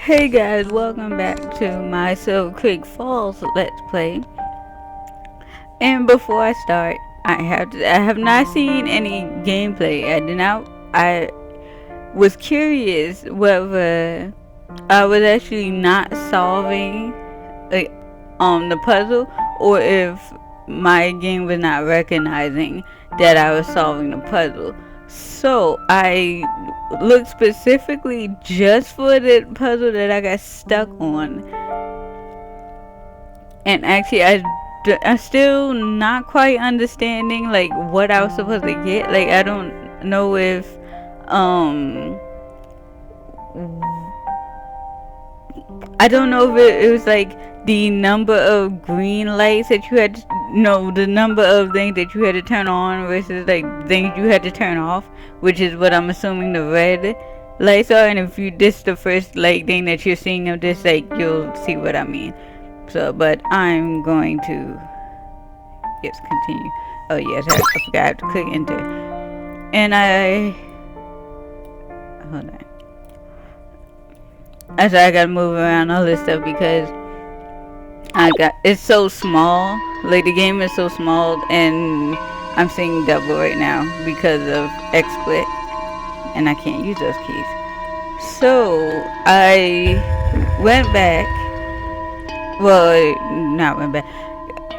Hey guys, welcome back to my Silver Creek Falls Let's Play. And before I start, I have not seen any gameplay. I was curious whether I was actually not solving like the puzzle, or if my game was not recognizing that I was solving the puzzle. So I looked specifically just for the puzzle that I got stuck on, and actually I'm still not quite understanding like what I was supposed to get. Like I don't know if I don't know if it was like the number of green lights that you had to, no, the number of things that you had to turn on versus like things you had to turn off, which is what I'm assuming the red lights are. And if you this the first like thing that you're seeing of this, like you'll see what I mean. So, but I'm going to continue. Oh yes, I forgot I have to click enter, and hold on. I gotta move around all this stuff because it's so small. Like the game is so small, and I'm seeing double right now because of XSplit, and I can't use those keys. So I went back. Well, not went back.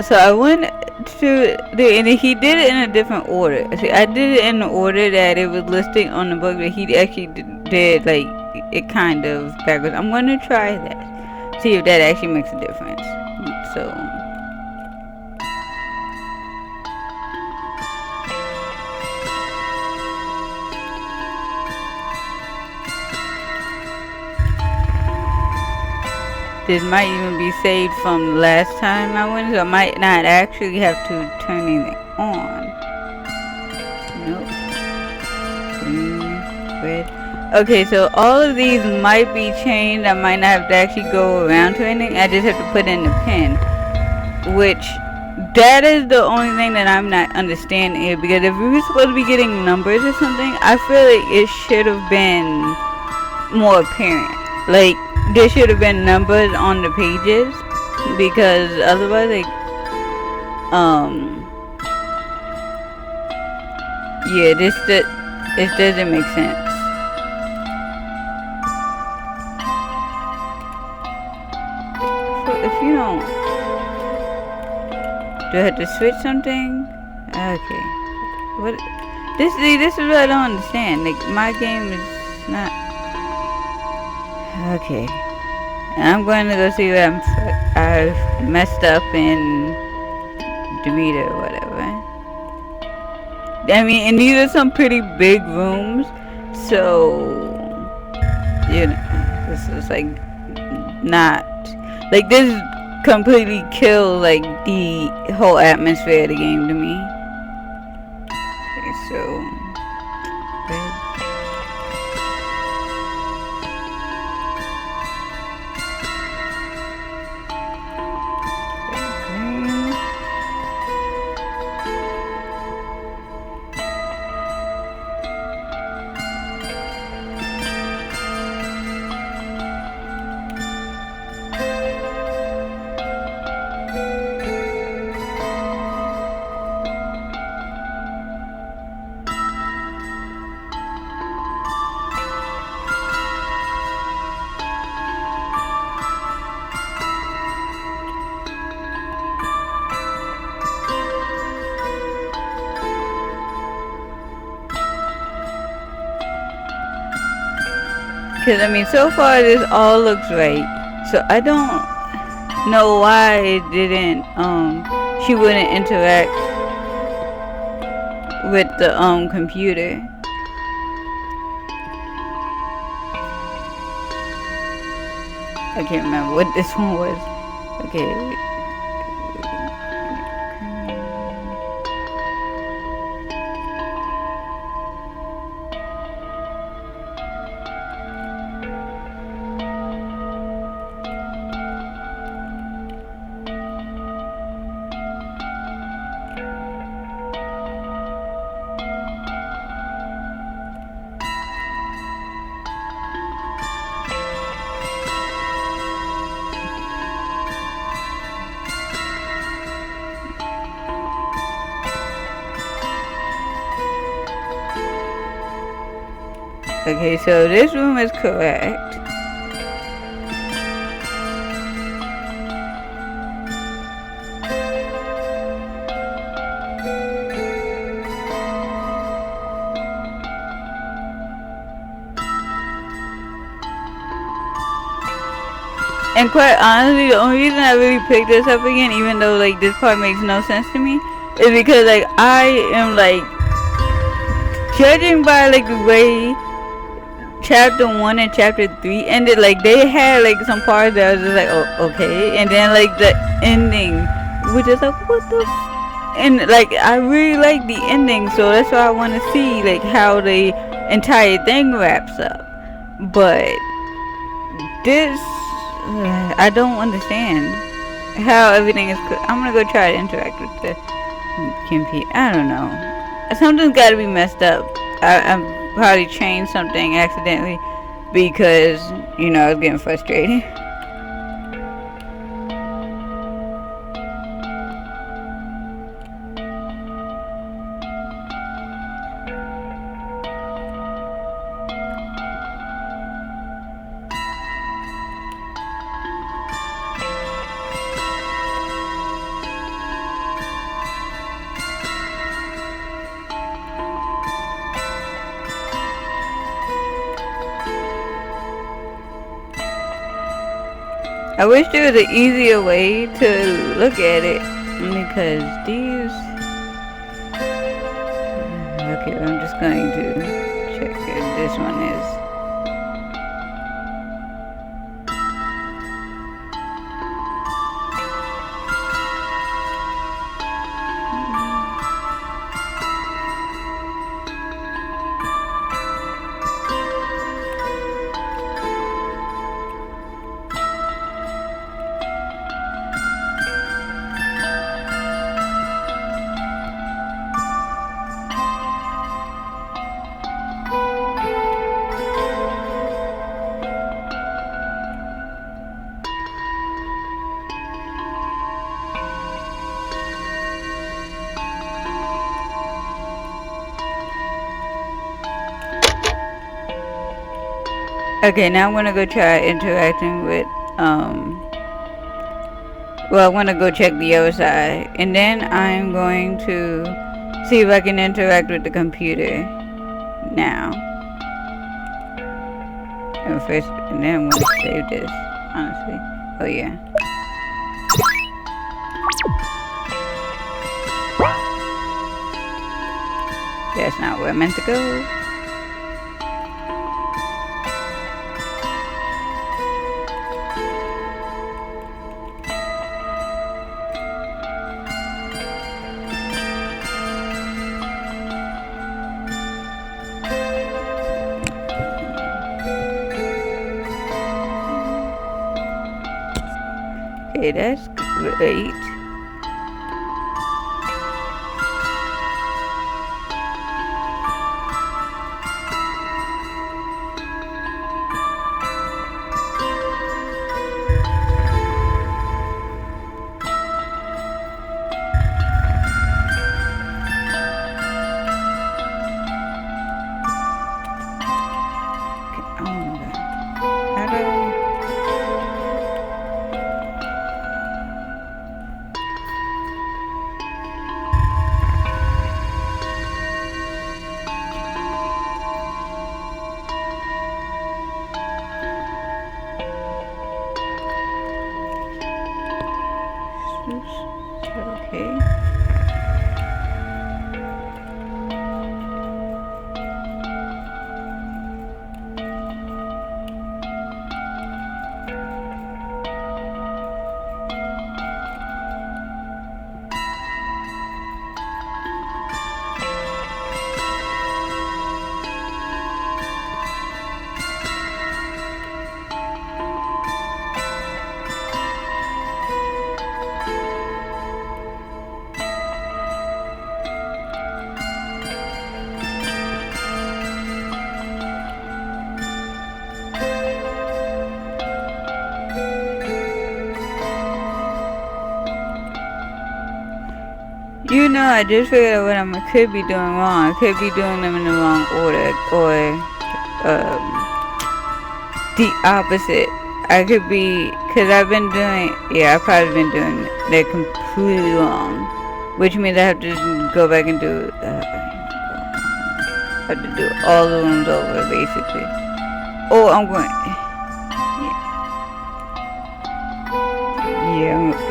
So I went to and he did it in a different order. See, I did it in the order that it was listed on the book, but he actually did like it kind of backwards. I'm gonna try that, see if that actually makes a difference. So this might even be saved from last time I went, so I might not actually have to turn anything on. Nope. Red. Okay, so all of these might be changed. I might not have to actually go around to anything. I just have to put in the pin, which that is the only thing that I'm not understanding here, because if we were supposed to be getting numbers or something, I feel like it should have been more apparent. Like there should have been numbers on the pages, because otherwise, like yeah, it doesn't make sense. So if you don't, do I have to switch something? Okay. What? This is what I don't understand. Like my game is not. Okay. And I'm going to go see what I've messed up in Demeter or whatever. I mean, and these are some pretty big rooms, so you know, this is like not like this completely kills like the whole atmosphere of the game to me. Okay, so red. Because I mean, so far this all looks right. So I don't know why it didn't. She wouldn't interact with the computer. I can't remember what this one was. Okay. Okay, so this room is correct. And quite honestly, the only reason I really picked this up again, even though like this part makes no sense to me, is because like I am like judging by like the way chapter 1 and chapter 3 ended. Like they had like some parts that I was just like, oh okay, and then like the ending, which is like what the and like I really like the ending, so that's why I want to see like how the entire thing wraps up. But this I don't understand how everything is. I'm gonna go try to interact with the computer. I don't know. Something's got to be messed up. I'm probably changed something accidentally because you know I was getting frustrated. I wish there was an easier way to look at it because these. Okay, I'm just going to check if this one is. Okay, now I'm gonna go try interacting with, well, I wanna go check the other side, and then I'm going to see if I can interact with the computer now. And first, and then I'm gonna save this, honestly. Oh yeah. That's not where I meant to go. Okay, that's great. Okay. You know, I just figured out what I could be doing wrong. I could be doing them in the wrong order, or the opposite. I could be, cause I've been doing, yeah, I've probably been doing that completely wrong, which means I have to go back and do, I have to do all the rooms over, basically. Oh, I'm going, yeah, I'm okay.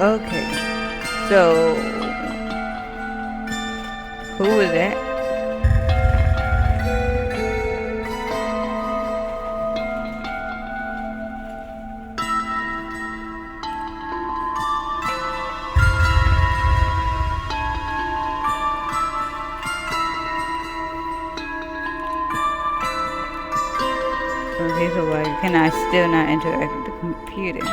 Okay, so who was that? Okay, so why can I still not interact with the computer?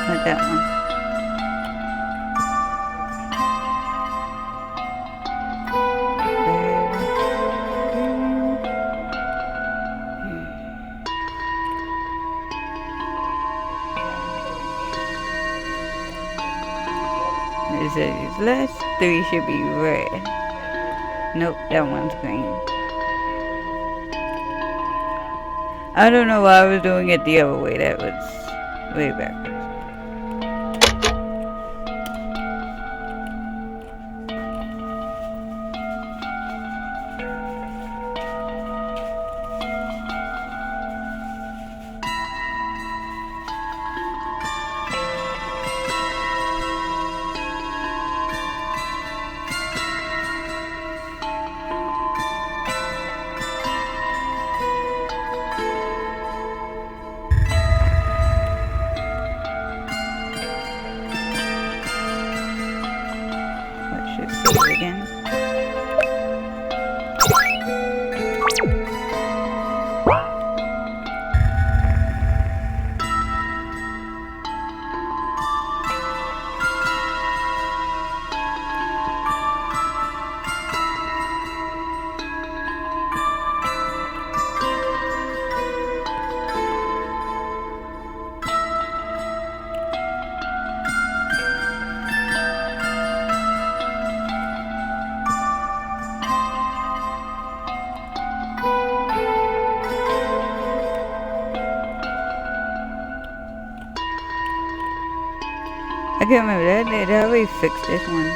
Not that one. There. it says these last 3 should be red. Nope, that one's green. I don't know why I was doing it the other way. That was way backwards. Again. I can't remember that. They already fixed this one.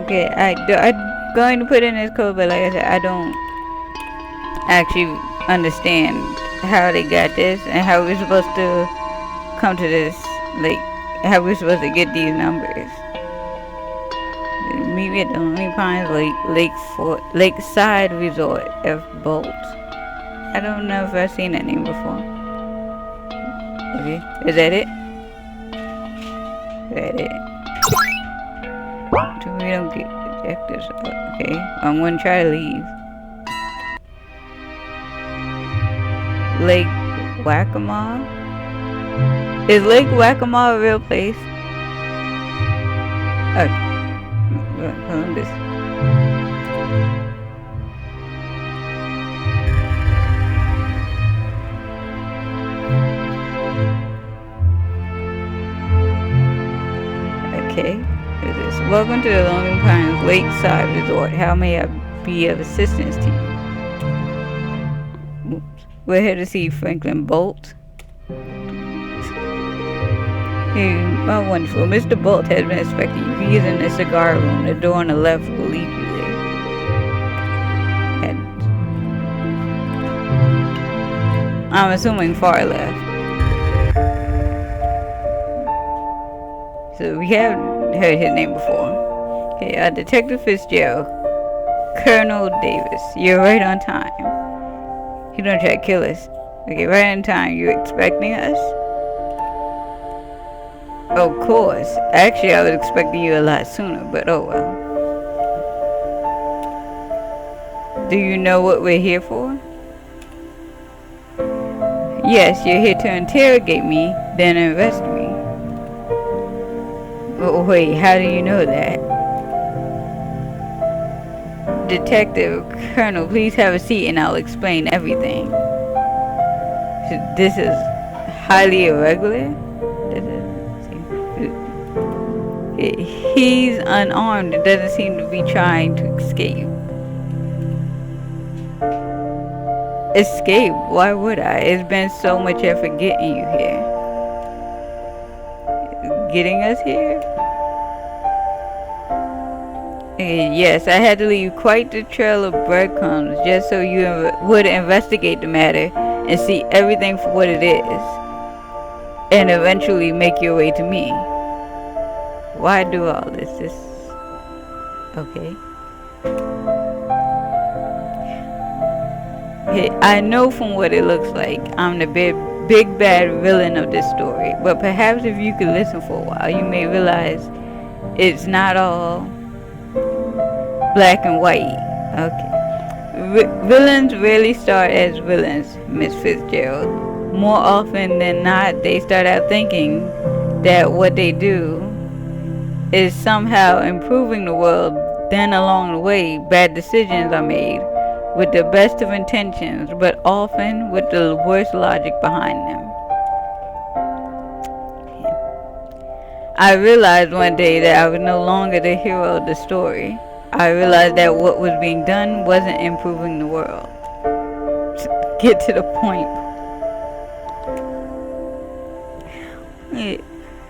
Okay, I'm going to put in this code, but like I said, I don't actually understand how they got this and how we're supposed to come to this, like how we're supposed to get these numbers. Meet me at the Lonely Pines Lakeside Resort F Bolt. I don't know if I've seen that name before. Okay, is that it? Is that it? We don't get Objectives. Okay, I'm gonna try to leave. Lake Whack-A-Mole? Is Lake Whack-A-Mole a real place? Columbus. Okay, who's this? Welcome to the Lonely Pines Lakeside Resort. How may I be of assistance to you? Oops. We're here to see Franklin Bolt. Hey, oh, wonderful. Mr. Bolt has been expecting you. He is in the cigar room. The door on the left will lead you there. And I'm assuming far left. So we haven't heard his name before. Okay, Detective Fitzgerald. Colonel Davis. You're right on time. He don't try to kill us. Okay, right on time. You expecting us? Of course. Actually, I was expecting you a lot sooner, but oh well. Do you know what we're here for? Yes, you're here to interrogate me, then arrest me. Oh, wait, how do you know that? Detective Colonel, please have a seat and I'll explain everything. This is highly irregular? He's unarmed and doesn't seem to be trying to escape. Escape? Why would I? It's been so much effort getting you here. Getting us here? Yes, I had to leave quite the trail of breadcrumbs just so you would investigate the matter and see everything for what it is. And eventually make your way to me. Why do all this? Okay. Hey, I know from what it looks like I'm the big bad villain of this story, but perhaps if you could listen for a while, you may realize it's not all black and white. Okay. Villains rarely start as villains, Miss Fitzgerald. More often than not, they start out thinking that what they do is somehow improving the world. Then along the way, bad decisions are made with the best of intentions, but often with the worst logic behind them. I realized one day that I was no longer the hero of the story. I realized that what was being done wasn't improving the world. Get to the point.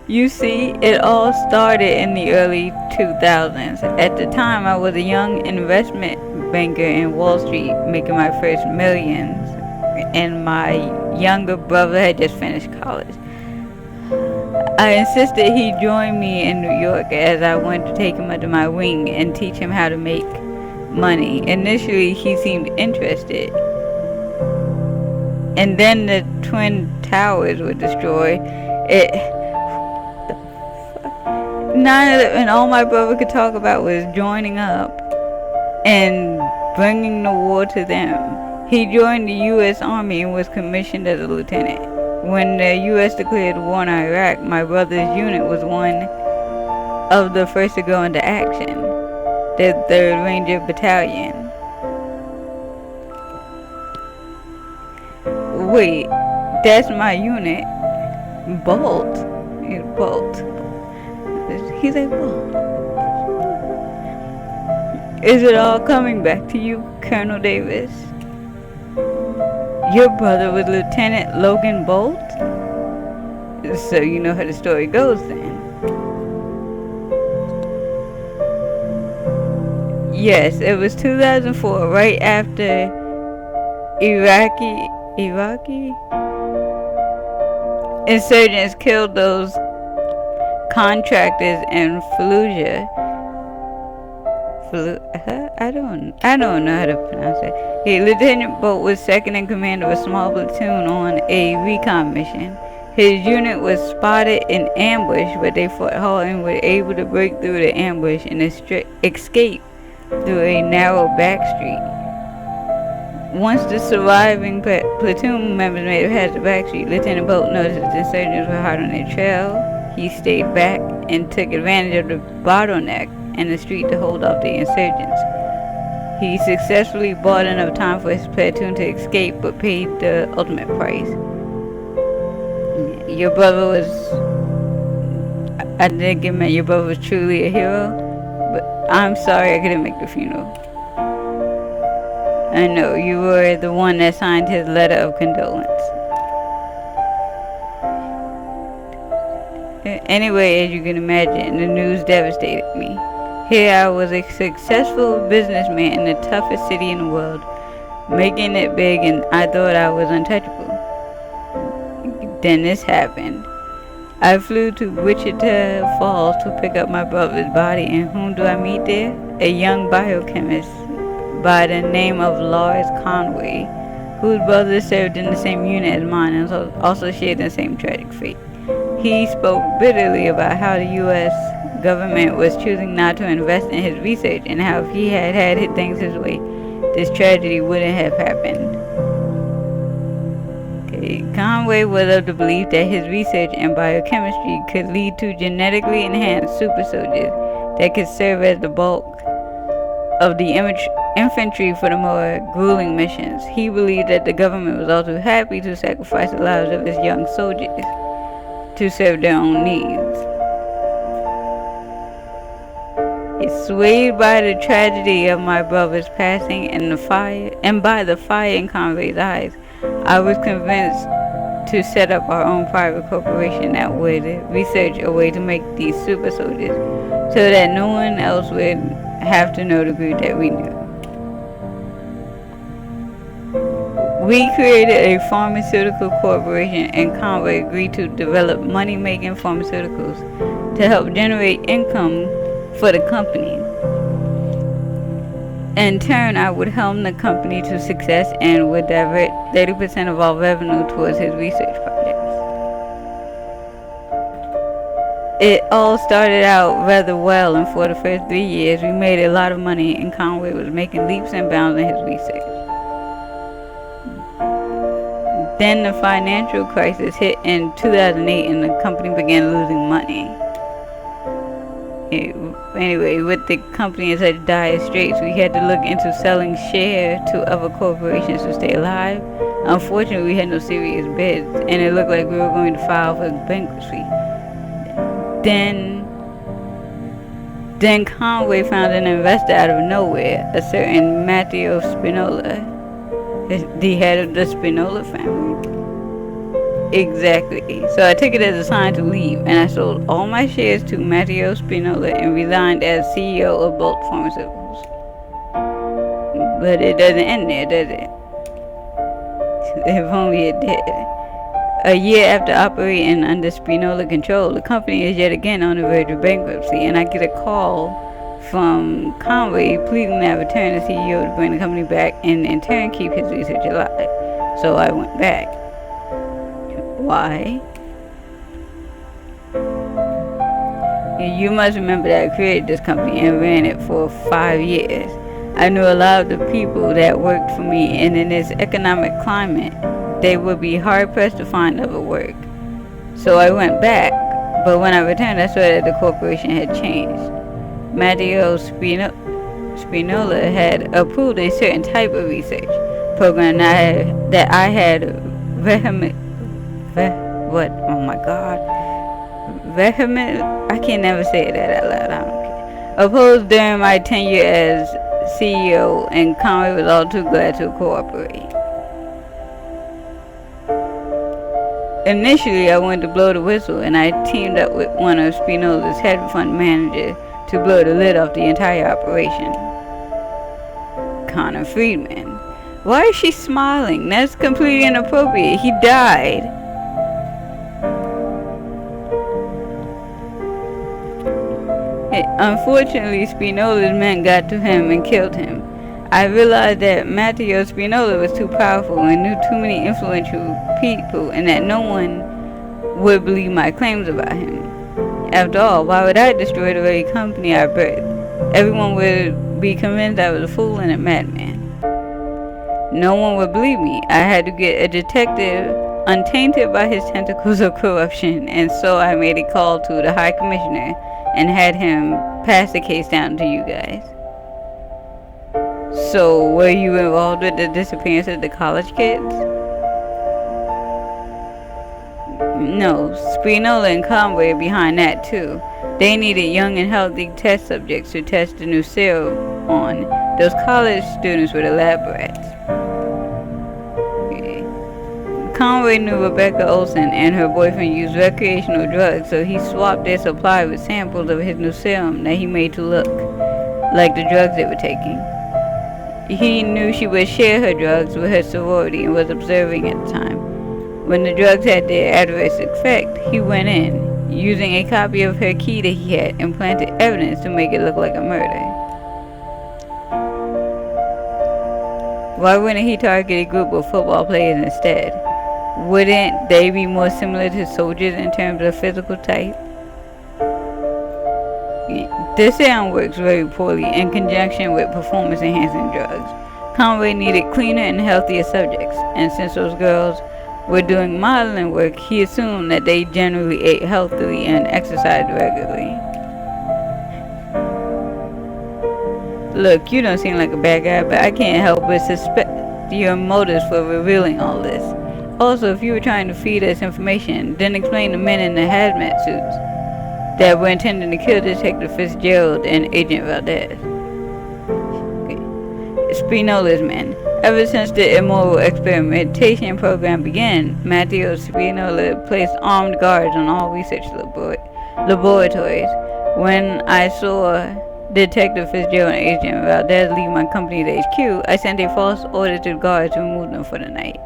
You see, it all started in the early 2000s. At the time, I was a young investment banker in Wall Street, making my first millions, and my younger brother had just finished college. I insisted he join me in New York as I wanted to take him under my wing and teach him how to make money. Initially, he seemed interested. And then the Twin Towers were destroyed. And all my brother could talk about was joining up and bringing the war to them. He joined the U.S. Army and was commissioned as a lieutenant. When the U.S. declared war on Iraq, my brother's unit was one of the first to go into action, the 3rd Ranger Battalion. Wait, that's my unit. Bolt. Bolt. He's like, Bolt. Is it all coming back to you, Colonel Davis? Your brother was Lieutenant Logan Bolt? So you know how the story goes then. Yes, it was 2004, right after Iraqi insurgents killed those contractors in Fallujah. I don't know how to pronounce it. Okay, Lieutenant Bolt was second in command of a small platoon on a recon mission. His unit was spotted in ambush, but they fought hard and were able to break through the ambush and escape through a narrow back street. Once the surviving platoon members made it past the back street, Lieutenant Bolt noticed the insurgents were hot on their trail. He stayed back and took advantage of the bottleneck in the street to hold off the insurgents. He successfully bought enough time for his platoon to escape, but paid the ultimate price. Your brother was... I think it meant your brother was truly a hero, but I'm sorry I couldn't make the funeral. I know, you were the one that signed his letter of condolence. Anyway, as you can imagine, the news devastated me. Here I was a successful businessman in the toughest city in the world, making it big, and I thought I was untouchable. Then this happened. I flew to Wichita Falls to pick up my brother's body, and whom do I meet there? A young biochemist by the name of Lars Conway, whose brother served in the same unit as mine and also shared the same tragic fate. He spoke bitterly about how the U.S. government was choosing not to invest in his research, and how if he had had things his way, this tragedy wouldn't have happened. Conway was of the belief that his research in biochemistry could lead to genetically enhanced super soldiers that could serve as the bulk of the infantry for the more grueling missions. He believed that the government was also happy to sacrifice the lives of its young soldiers to serve their own needs. Swayed by the tragedy of my brother's passing and by the fire in Conway's eyes, I was convinced to set up our own private corporation that would research a way to make these super soldiers so that no one else would have to know the group that we knew. We created a pharmaceutical corporation, and Conway agreed to develop money-making pharmaceuticals to help generate income for the company. In turn, I would helm the company to success and would divert 30% of all revenue towards his research projects. It all started out rather well, and for the first 3 years we made a lot of money, and Conway was making leaps and bounds in his research. Then the financial crisis hit in 2008 and the company began losing money. Anyway, with the company in such dire straits, we had to look into selling shares to other corporations to stay alive. Unfortunately, we had no serious bids, and it looked like we were going to file for bankruptcy. Then Conway found an investor out of nowhere, a certain Matteo Spinola, the head of the Spinola family. Exactly. So I took it as a sign to leave, and I sold all my shares to Matteo Spinola and resigned as CEO of Bolt Pharmaceuticals. But it doesn't end there, does it? If only it did. A year after operating under Spinola control, the company is yet again on the verge of bankruptcy, and I get a call from Conway pleading that I return as CEO to bring the company back and in turn keep his research alive. So I went back. Why? You must remember that I created this company and ran it for 5 years. I knew a lot of the people that worked for me, and in this economic climate, they would be hard pressed to find other work. So I went back, but when I returned, I saw that the corporation had changed. Matteo Spinola had approved a certain type of research program that I had I can never say that out loud, I don't care. Opposed during my tenure as CEO, and Conway was all too glad to cooperate. Initially, I wanted to blow the whistle, and I teamed up with one of Spinola's hedge fund managers to blow the lid off the entire operation. Connor Friedman. Why is she smiling? That's completely inappropriate. He died. Unfortunately, Spinola's men got to him and killed him. I realized that Matteo Spinola was too powerful and knew too many influential people, and that no one would believe my claims about him. After all, why would I destroy the very company I birthed? Everyone would be convinced I was a fool and a madman. No one would believe me. I had to get a detective untainted by his tentacles of corruption, and so I made a call to the High Commissioner and had him pass the case down to you guys. So, were you involved with the disappearance of the college kids? No, Spinola and Conway are behind that too. They needed young and healthy test subjects to test the new serum on. Those college students were the lab rats. Conway knew Rebecca Olsen and her boyfriend used recreational drugs, so he swapped their supply with samples of his new serum that he made to look like the drugs they were taking. He knew she would share her drugs with her sorority and was observing at the time. When the drugs had their adverse effect, he went in, using a copy of her key that he had, and planted evidence to make it look like a murder. Why wouldn't he target a group of football players instead? Wouldn't they be more similar to soldiers in terms of physical type? This serum works very poorly in conjunction with performance-enhancing drugs. Conway needed cleaner and healthier subjects, and since those girls were doing modeling work, he assumed that they generally ate healthily and exercised regularly. Look, you don't seem like a bad guy, but I can't help but suspect your motives for revealing all this. Also, if you were trying to feed us information, then explain the men in the hazmat suits that were intending to kill Detective Fitzgerald and Agent Valdez. Spinola's men. Ever since the immoral experimentation program began, Matteo Spinola placed armed guards on all research laboratories. When I saw Detective Fitzgerald and Agent Valdez leave my company to HQ, I sent a false order to the guards to remove them for the night.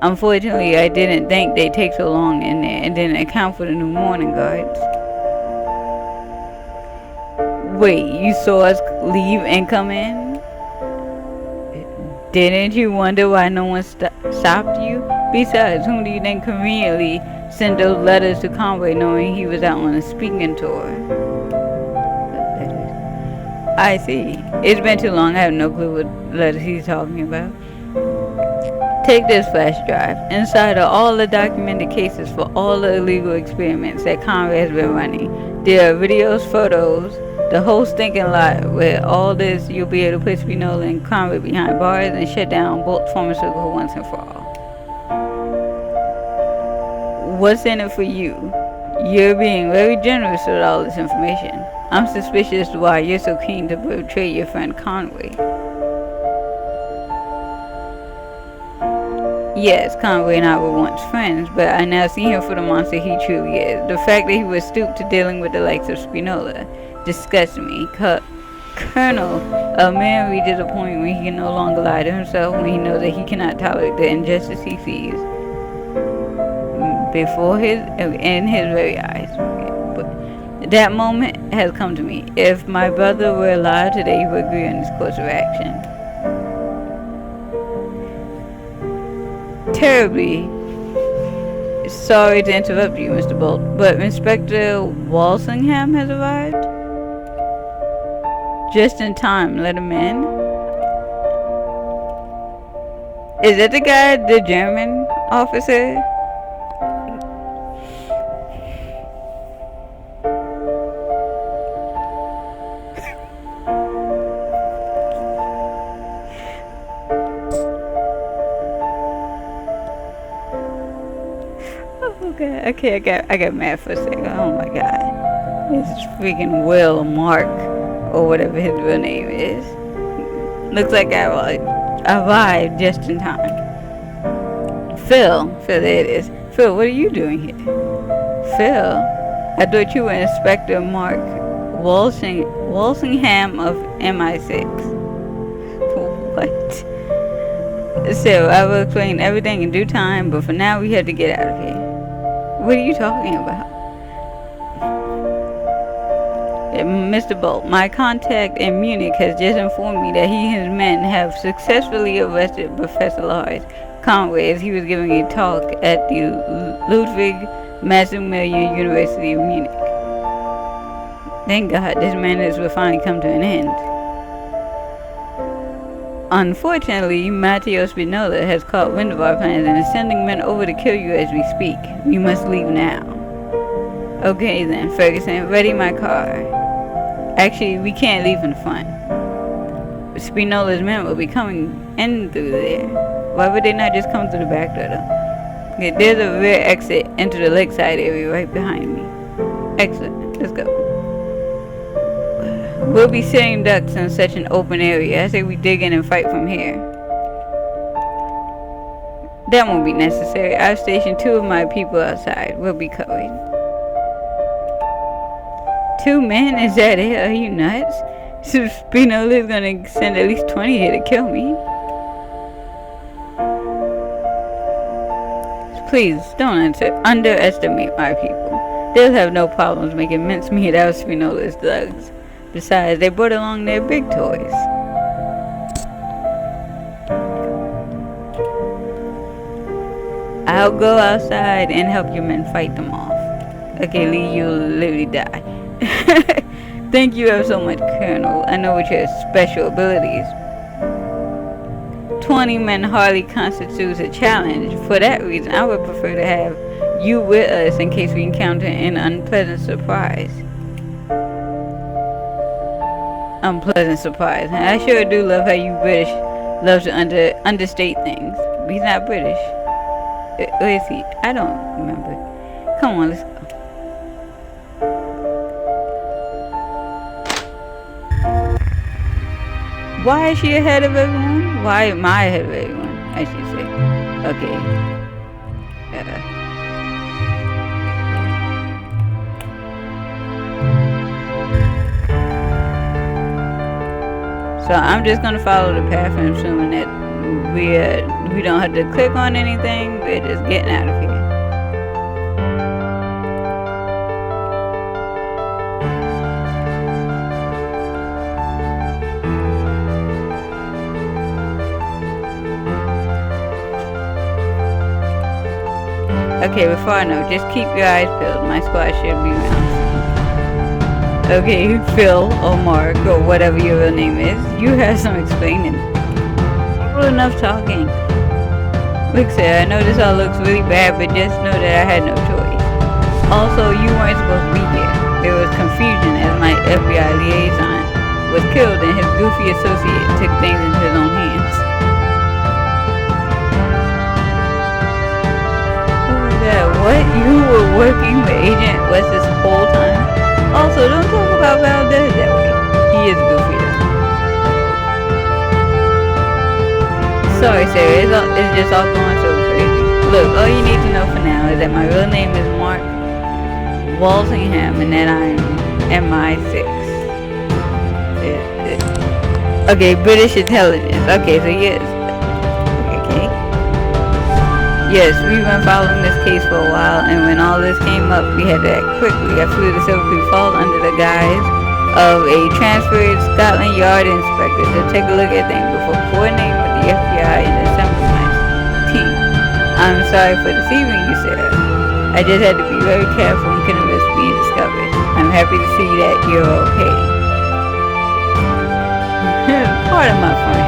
Unfortunately, I didn't think they'd take so long in there and didn't account for the new morning guards. Wait, you saw us leave and come in? Didn't you wonder why no one stopped you? Besides, whom do you think conveniently sent those letters to Conway knowing he was out on a speaking tour? I see. It's been too long, I have no clue what letters he's talking about. Take this flash drive. Inside are all the documented cases for all the illegal experiments that Conway has been running. There are videos, photos, the whole stinking lot. With all this, you'll be able to put Spinola and Conway behind bars and shut down Bolt Pharmaceutical once and for all. What's in it for you? You're being very generous with all this information. I'm suspicious why you're so keen to betray your friend Conway. Yes, Conway and I were once friends, but I now see him for the monster he truly is. The fact that he was stooped to dealing with the likes of Spinola disgusts me. Colonel, a man reaches a point where he can no longer lie to himself when he knows that he cannot tolerate the injustice he sees in his very eyes. But that moment has come to me. If my brother were alive today, he would agree on this course of action. Terribly sorry to interrupt you, Mr. Bolt, but Inspector Walsingham has arrived. Just in time, let him in. Is that the guy, the German officer? Okay, I got mad for a second. Oh my god. It's freaking Will Mark, or whatever his real name is. Looks like I arrived just in time. Phil, there it is. Phil, what are you doing here? Phil, I thought you were Inspector Mark Walsingham of MI6. What? So, I will explain everything in due time, but for now we have to get out of here. What are you talking about? Mr. Bolt, my contact in Munich has just informed me that he and his men have successfully arrested Professor Lars Conway as he was giving a talk at the Ludwig Maximilian University of Munich. Thank God this madness will finally come to an end. Unfortunately, Matteo Spinola has caught wind of our plans and is sending men over to kill you as we speak. We must leave now. Okay then, Ferguson, ready my car. Actually, we can't leave in front. Spinola's men will be coming in through there. Why would they not just come through the back door though? Okay, there's a rear exit into the lakeside area right behind me. Excellent, let's go. We'll be sitting ducks in such an open area. I say we dig in and fight from here. That won't be necessary. I've stationed 2 of my people outside. We'll be covered. 2 men? Is that it? Are you nuts? So Spinola's gonna send at least 20 here to kill me. Please, don't underestimate my people. They'll have no problems making mincemeat out of Spinola's thugs. Besides, they brought along their big toys. I'll go outside and help your men fight them off. Okay, Lee, you'll literally die. Thank you ever so much, Colonel. I know what your special abilities. 20 men hardly constitutes a challenge. For that reason, I would prefer to have you with us in case we encounter an unpleasant surprise. Unpleasant surprise. I sure do love how you British love to understate things. But he's not British. Where is he? I don't remember. Come on, let's go. Why is she ahead of everyone? Why am I ahead of everyone? I should say. Okay. So I'm just gonna follow the path and assuming that we don't have to click on anything. We're just getting out of here. Okay, before I know, just keep your eyes peeled. My squad should be around. Okay, Phil or Mark or whatever your real name is, you have some explaining. Well, enough talking. Look, sir, I know this all looks really bad, but just know that I had no choice. Also, you weren't supposed to be here. There was confusion as my FBI liaison was killed and his goofy associate took things into his own hands. What? You were working with Agent West this whole time? Also, don't talk about Valdez that way. He is goofy though. Sorry, Sarah. It's just all going so crazy. Look, all you need to know for now is that my real name is Mark Walsingham and that I'm MI6. Okay, British intelligence. Okay, so yes. Yes, we've been following this case for a while, and when all this came up, we had to act quickly. I flew to Silver Creek Falls under the guise of a transferred Scotland Yard inspector to take a look at things before coordinating with the FBI and assembling my team. I'm sorry for deceiving you, Sarah. I just had to be very careful and couldn't risk being discovered. I'm happy to see that you're okay. Pardon my French,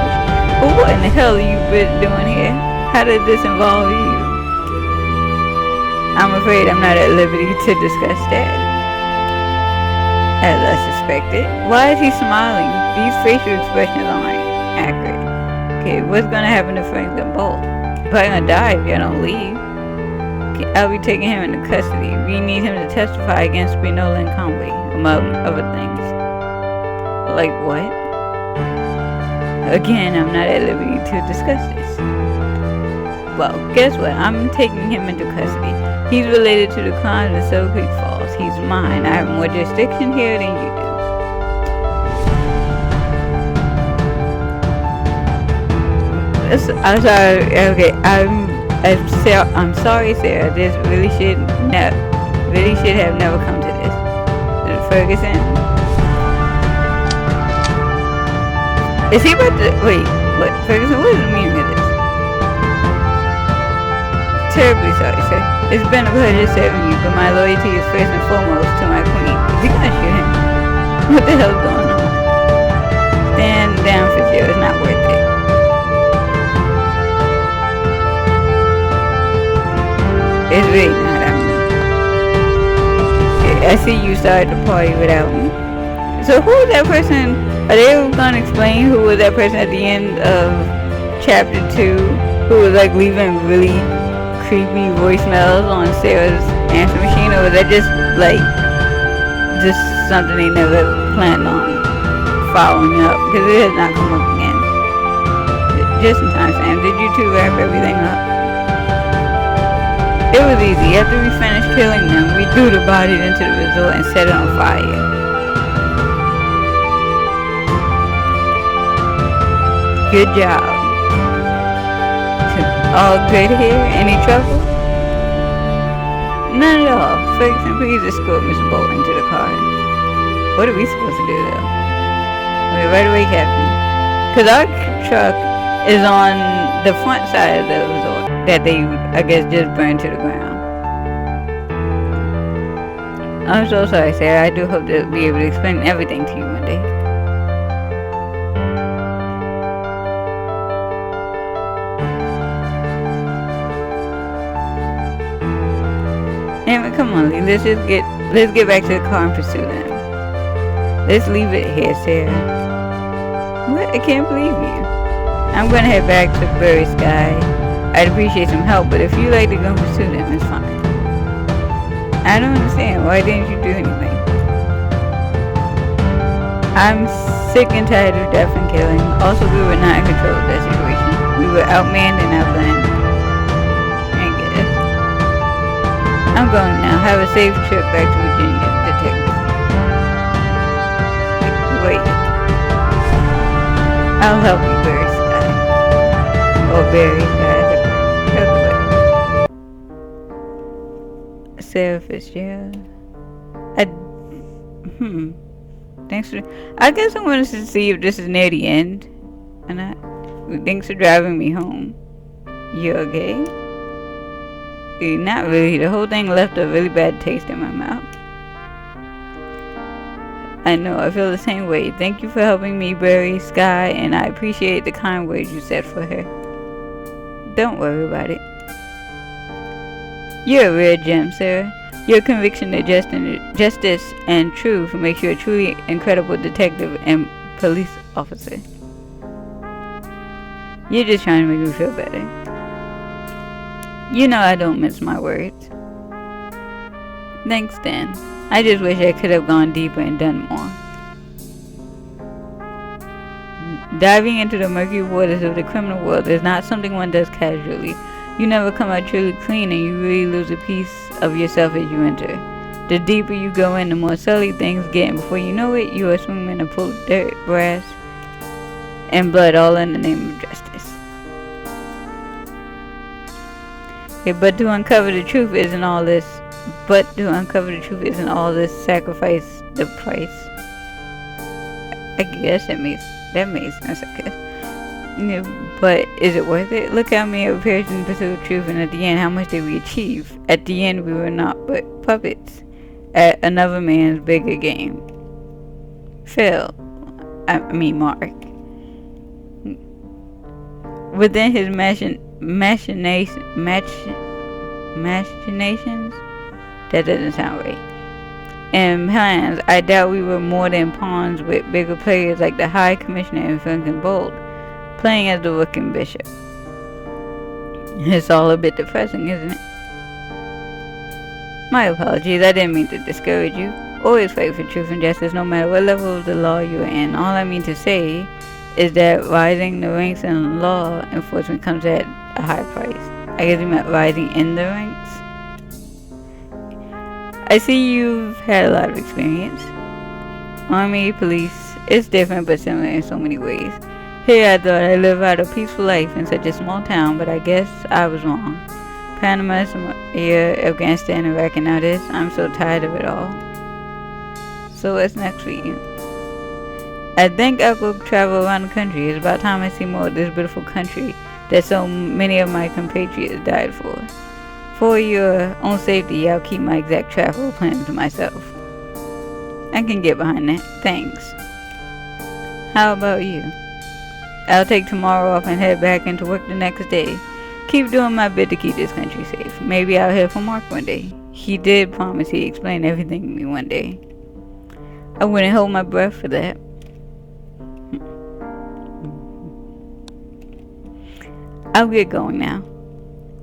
but what in the hell are you doing here? How did this involve you? I'm afraid I'm not at liberty to discuss that. As I suspected. Why is he smiling? These facial expressions aren't accurate. Okay, what's gonna happen to Frank the Bolt? Probably gonna die if you don't leave. Okay, I'll be taking him into custody. We need him to testify against Spinola and Conway, among other things. Like what? Again, I'm not at liberty to discuss this. Well, guess what? I'm taking him into custody. He's related to the crimes in Silver Creek Falls. He's mine. I have more jurisdiction here than you do. I'm sorry. Okay, I'm sorry, Sarah. This really should have never come to this. Ferguson. Is he about to wait? What, Ferguson? What is the meaning of this? Terribly sorry, sir. It's been a pleasure serving you, but my loyalty is first and foremost to my queen. You gotta shoot him. What the hell's going on? Stand down, Fitzgerald. It's not worth it. It's really not. I see you started the party without me. So who was that person? Are they gonna explain who was that person at the end of chapter 2 who was like leaving really creepy voicemails on Sarah's answer machine, or was that just something they never planned on following up? Because it has not come up again. Just in time, Sam. Did you two wrap everything up? It was easy. After we finished killing them, we threw the bodies into the resort and set it on fire. Good job. All good here? Any trouble? None at all. Ferguson, please escort Mr. Bolton to the car. What are we supposed to do, though? Okay, right away, Captain. Because our truck is on the front side of the resort that they, I guess, just burned to the ground. I'm so sorry, Sarah. I do hope to be able to explain everything to you one day. Damn it, come on, Lee. Let's get back to the car and pursue them. Let's leave it here, Sarah. What? I can't believe you. I'm gonna head back to Burry Sky. I'd appreciate some help, but if you like to go pursue them, it's fine. I don't understand. Why didn't you do anything? I'm sick and tired of death and killing. Also, we were not in control of that situation. We were outmanned and outgunned. I'm going now. Have a safe trip back to Virginia, Detective. Wait. I'll help you, Barry Sky. Or Barry Sky. Sarah Fitzgerald. Thanks for... I guess I wanted to see if this is near the end. And thanks for driving me home. You okay? Not really. The whole thing left a really bad taste in my mouth. I know, I feel the same way. Thank you for helping me, Barry Sky, and I appreciate the kind words you said for her. Don't worry about it. You're a rare gem, Sarah. Your conviction to justice and truth makes you a truly incredible detective and police officer. You're just trying to make me feel better. You know I don't mince my words. Thanks, Dan. I just wish I could have gone deeper and done more. Diving into the murky waters of the criminal world is not something one does casually. You never come out truly clean, and you really lose a piece of yourself as you enter. The deeper you go in, the more sully things get, and before you know it, you are swimming in a pool of dirt, brass, and blood, all in the name of justice. Okay, but to uncover the truth isn't all this. Sacrifice the price. I guess that makes sense, I guess. Yeah, but is it worth it? Look how many repairs in pursuit of truth, and at the end, how much did we achieve? At the end, we were not but puppets at another man's bigger game. Mark. Within his machinations? That doesn't sound right. And plans, I doubt we were more than pawns with bigger players like the High Commissioner and Franklin Bolt, playing as the Rook and Bishop. It's all a bit depressing, isn't it? My apologies, I didn't mean to discourage you. Always fight for truth and justice, no matter what level of the law you're in. All I mean to say is that rising the ranks in law enforcement comes at a high price. I guess you meant rising in the ranks. I see you've had a lot of experience. Army, police, it's different but similar in so many ways. Here I thought I'd live out a peaceful life in such a small town, but I guess I was wrong. Panama, Somalia, Afghanistan, Iraq, and now this. I'm so tired of it all. So what's next for you? I think I'll go travel around the country. It's about time I see more of this beautiful country that so many of my compatriots died for. For your own safety, I'll keep my exact travel plans to myself. I can get behind that. Thanks. How about you? I'll take tomorrow off and head back into work the next day. Keep doing my bit to keep this country safe. Maybe I'll hear from Mark one day. He did promise he'd explain everything to me one day. I wouldn't hold my breath for that. I'll get going now.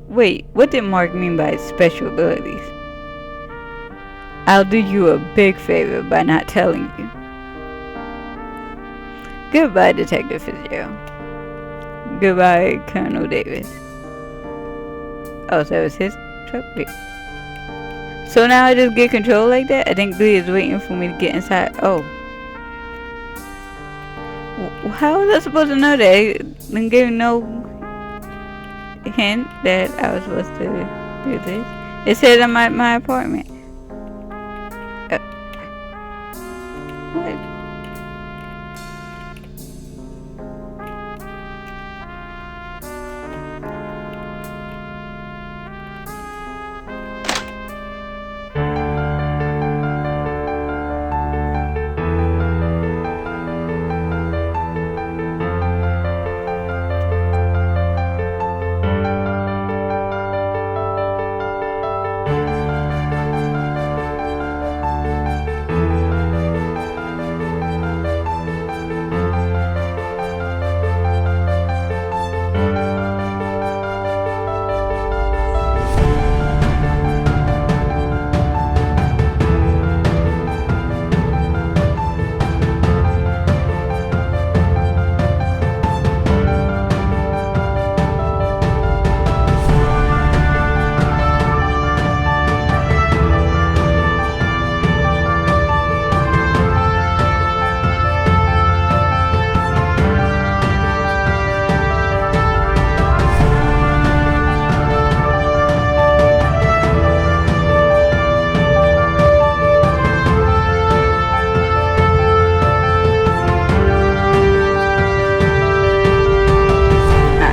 Wait, what did Mark mean by special abilities? I'll do you a big favor by not telling you. Goodbye, Detective Fitzgerald. Goodbye, Colonel Davis. Oh, so that was his truck? Wait. So now I just get control like that? I think Glee is waiting for me to get inside. Oh. How was I supposed to know that? They gave no hint that I was supposed to do this. It said I'm at my apartment. What?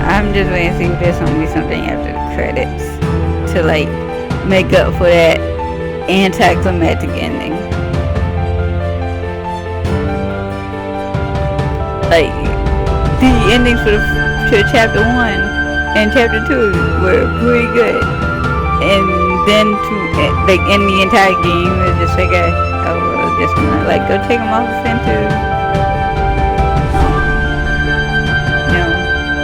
I'm just waiting to see if there's gonna be something after the credits to like make up for that anticlimactic ending. Like the endings for chapter 1 and chapter 2 were pretty good, and then to like in the entire game it's just like just gonna like go take them off into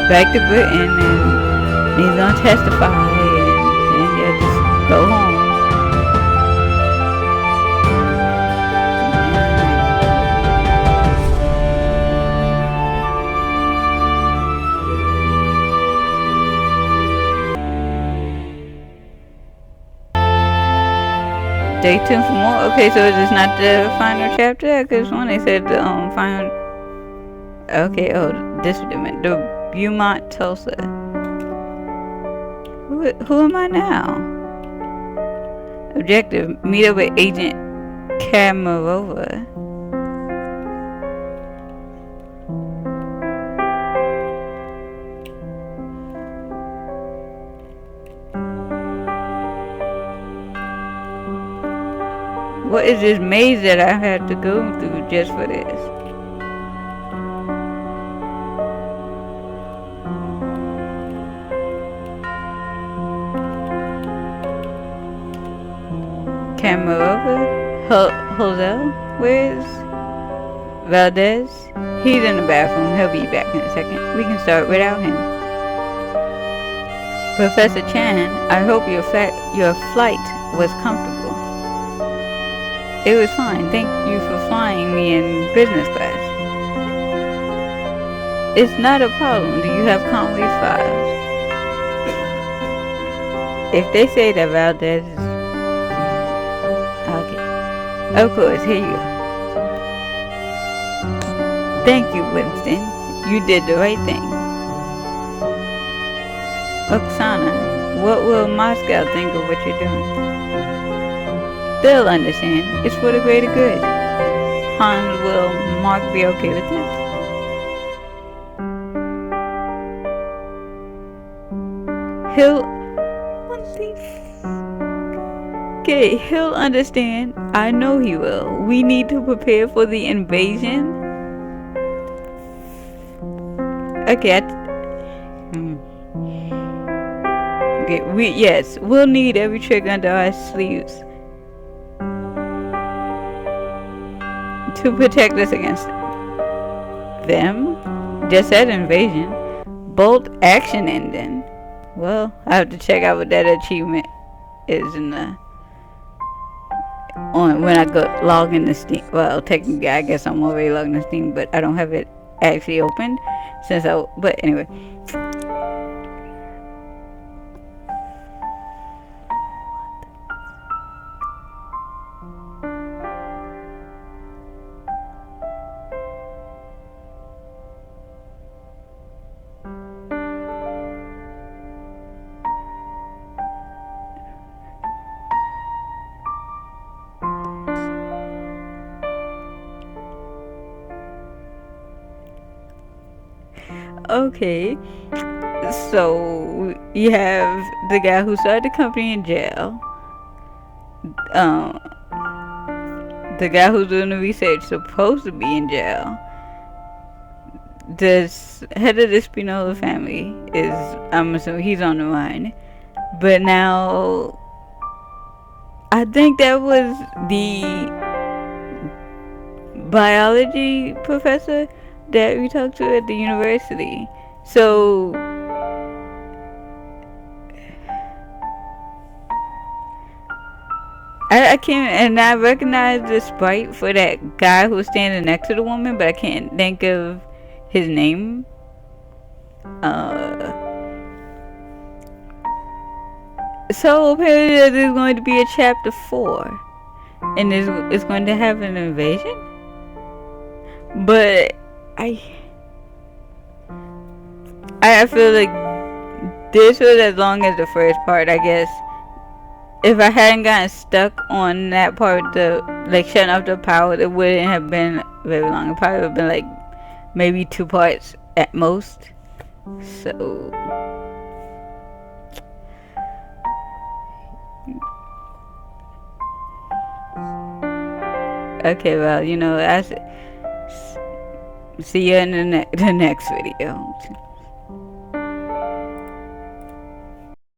back to Britain, and he's gonna testify, and they'll just go home. Stay tuned for more. Okay, so is this not the final chapter? Because when they said the final. Okay, oh, this was the Beaumont, Tulsa. Who am I now? Objective: meet up with Agent Kamarova. What is this maze that I have to go through just for this? Kamarova? Jose? Where's Valdez? He's in the bathroom. He'll be back in a second. We can start without him. Professor Chan, I hope your flight was comfortable. It was fine. Thank you for flying me in business class. It's not a problem. Do you have Conley's files? If they say that Valdez is... Okay. Of course, here you are. Thank you, Winston. You did the right thing. Oksana, what will Moscow think of what you're doing? They'll understand. It's for the greater good. Hans, will Mark be okay with this? He'll... What the Okay, he'll understand. I know he will. We need to prepare for the invasion. Okay, okay, we'll need every trick under our sleeves to protect us against them. Just said invasion. Bolt action ending. Well, I have to check out what that achievement is in the when I go log into Steam. Well, technically, I guess I'm already logged into Steam, but I don't have it actually opened since I. But anyway. Okay, so you have the guy who started the company in jail. The guy who's doing the research supposed to be in jail. The head of the Spinola family is, I'm assuming he's on the run. But now, I think that was the biology professor that we talked to at the university. So I can't, and I recognize the sprite for that guy who's standing next to the woman, but I can't think of his name. So apparently there's going to be a chapter 4, and it's going to have an invasion. But I feel like this was as long as the first part, I guess. If I hadn't gotten stuck on that part, the like shutting off the power, it wouldn't have been very long. It probably would have been like maybe 2 parts at most. So okay, well, I see you in the next video.